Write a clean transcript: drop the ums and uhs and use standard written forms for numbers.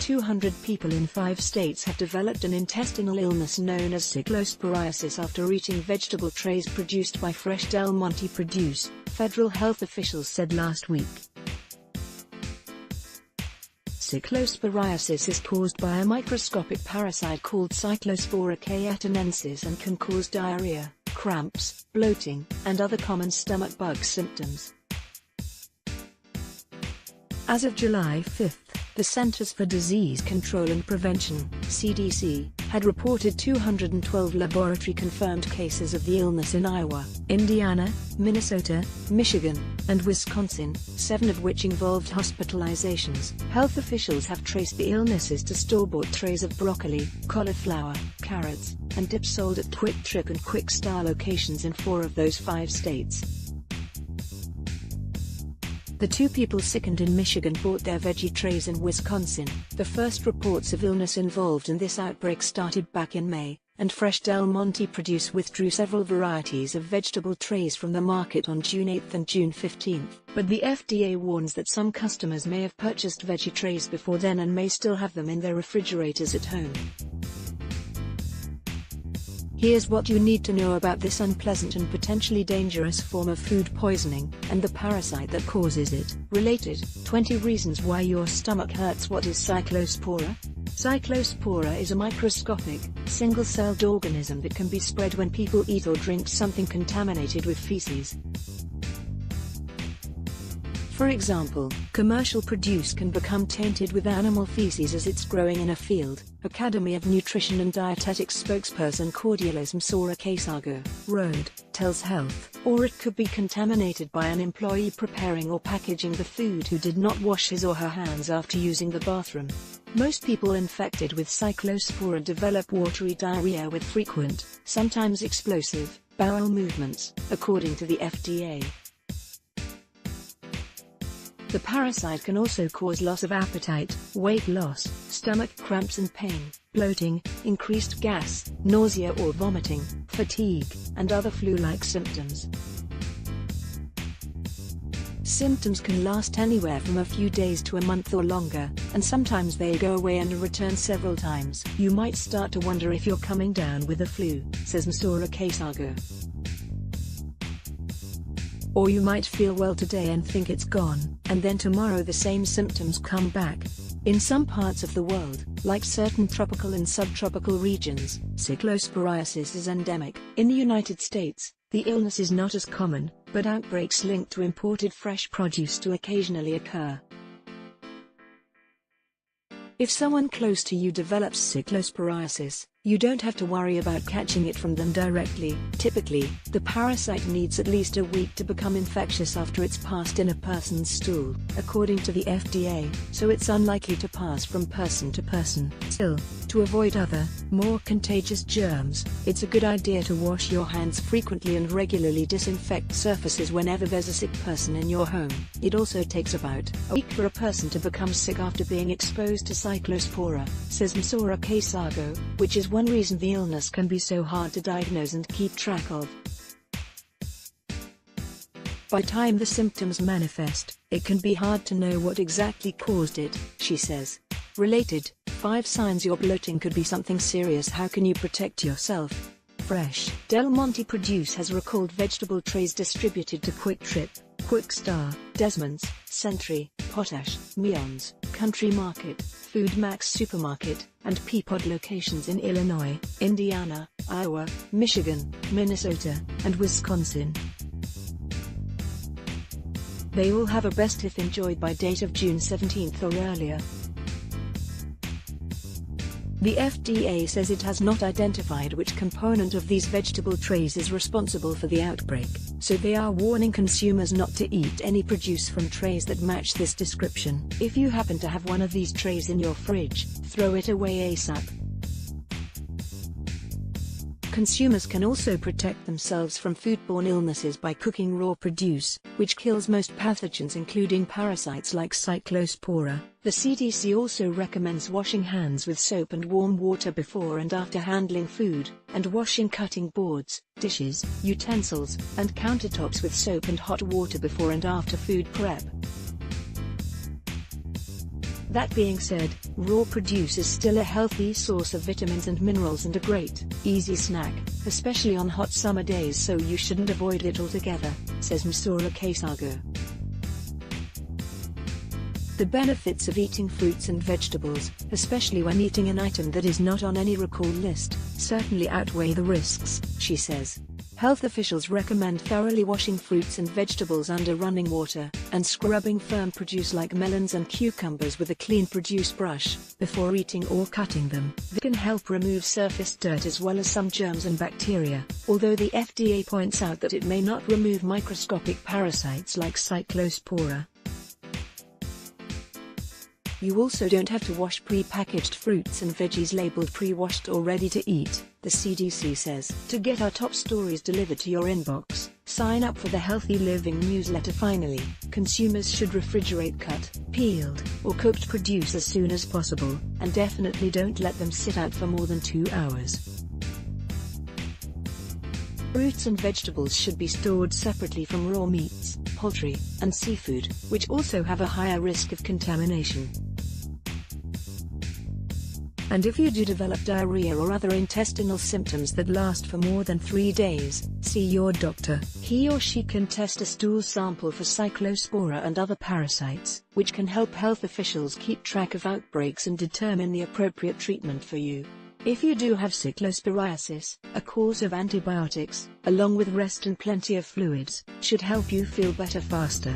200 people in 5 states have developed an intestinal illness known as cyclosporiasis after eating vegetable trays produced by fresh Del Monte produce, federal health officials said last week. Cyclosporiasis is caused by a microscopic parasite called Cyclospora cayetanensis and can cause diarrhea, cramps, bloating, and other common stomach bug symptoms. As of July 5, the Centers for Disease Control and Prevention (CDC) had reported 212 laboratory-confirmed cases of the illness in Iowa, Indiana, Minnesota, Michigan, and Wisconsin, 7 of which involved hospitalizations. Health officials have traced the illnesses to store-bought trays of broccoli, cauliflower, carrots, and dips sold at Quick Trip and Quick Star locations in 4 of those 5 states. The 2 people sickened in Michigan bought their veggie trays in Wisconsin. The first reports of illness involved in this outbreak started back in May, and fresh Del Monte produce withdrew several varieties of vegetable trays from the market on June 8 and June 15. But the FDA warns that some customers may have purchased veggie trays before then and may still have them in their refrigerators at home. Here's what you need to know about this unpleasant and potentially dangerous form of food poisoning, and the parasite that causes it. Related, 20 reasons why your stomach hurts. What is Cyclospora? Cyclospora is a microscopic, single-celled organism that can be spread when people eat or drink something contaminated with feces. For example, commercial produce can become tainted with animal feces as it's growing in a field. Academy of Nutrition and Dietetics spokesperson Cordialism Sora Kesago, Road, tells Health. Or it could be contaminated by an employee preparing or packaging the food who did not wash his or her hands after using the bathroom. Most people infected with Cyclospora develop watery diarrhea with frequent, sometimes explosive, bowel movements, according to the FDA. The parasite can also cause loss of appetite, weight loss, stomach cramps and pain, bloating, increased gas, nausea or vomiting, fatigue, and other flu-like symptoms. Symptoms can last anywhere from a few days to a month or longer, and sometimes they go away and return several times. You might start to wonder if you're coming down with the flu, says Sora Kesago. Or you might feel well today and think it's gone, and then tomorrow the same symptoms come back. In some parts of the world, like certain tropical and subtropical regions, cyclosporiasis is endemic. In the United States, the illness is not as common, but outbreaks linked to imported fresh produce do occasionally occur. If someone close to you develops cyclosporiasis, you don't have to worry about catching it from them directly. Typically, the parasite needs at least a week to become infectious after it's passed in a person's stool, according to the FDA, so it's unlikely to pass from person to person. Still, to avoid other, more contagious germs, it's a good idea to wash your hands frequently and regularly disinfect surfaces whenever there's a sick person in your home. It also takes about a week for a person to become sick after being exposed to Cyclospora, says Sora Kesago, which is one reason the illness can be so hard to diagnose and keep track of. By the time the symptoms manifest, it can be hard to know what exactly caused it, she says. Related, 5 signs you're bloating could be something serious. How can you protect yourself? Fresh Del Monte produce has recalled vegetable trays distributed to Quick Trip, Quick Star, Desmond's, Sentry, Potash, Meon's, Country Market, Food Max Supermarket, and Peapod locations in Illinois, Indiana, Iowa, Michigan, Minnesota, and Wisconsin. They all have a best if enjoyed by date of June 17 or earlier. The FDA says it has not identified which component of these vegetable trays is responsible for the outbreak, so they are warning consumers not to eat any produce from trays that match this description. If you happen to have one of these trays in your fridge, throw it away ASAP. Consumers can also protect themselves from foodborne illnesses by cooking raw produce, which kills most pathogens including parasites like Cyclospora. The CDC also recommends washing hands with soap and warm water before and after handling food, and washing cutting boards, dishes, utensils, and countertops with soap and hot water before and after food prep. That being said, raw produce is still a healthy source of vitamins and minerals and a great, easy snack, especially on hot summer days, so you shouldn't avoid it altogether, says Msura Kasago. The benefits of eating fruits and vegetables, especially when eating an item that is not on any recall list, certainly outweigh the risks, she says. Health officials recommend thoroughly washing fruits and vegetables under running water, and scrubbing firm produce like melons and cucumbers with a clean produce brush, before eating or cutting them. This can help remove surface dirt as well as some germs and bacteria, although the FDA points out that it may not remove microscopic parasites like Cyclospora. You also don't have to wash pre-packaged fruits and veggies labeled pre-washed or ready to eat, the CDC says. To get our top stories delivered to your inbox, sign up for the Healthy Living newsletter. Finally, consumers should refrigerate cut, peeled, or cooked produce as soon as possible, and definitely don't let them sit out for more than 2 hours. Fruits and vegetables should be stored separately from raw meats, poultry, and seafood, which also have a higher risk of contamination. And if you do develop diarrhea or other intestinal symptoms that last for more than 3 days, see your doctor. He or she can test a stool sample for Cyclospora and other parasites, which can help health officials keep track of outbreaks and determine the appropriate treatment for you. If you do have cyclosporiasis, a course of antibiotics, along with rest and plenty of fluids, should help you feel better faster.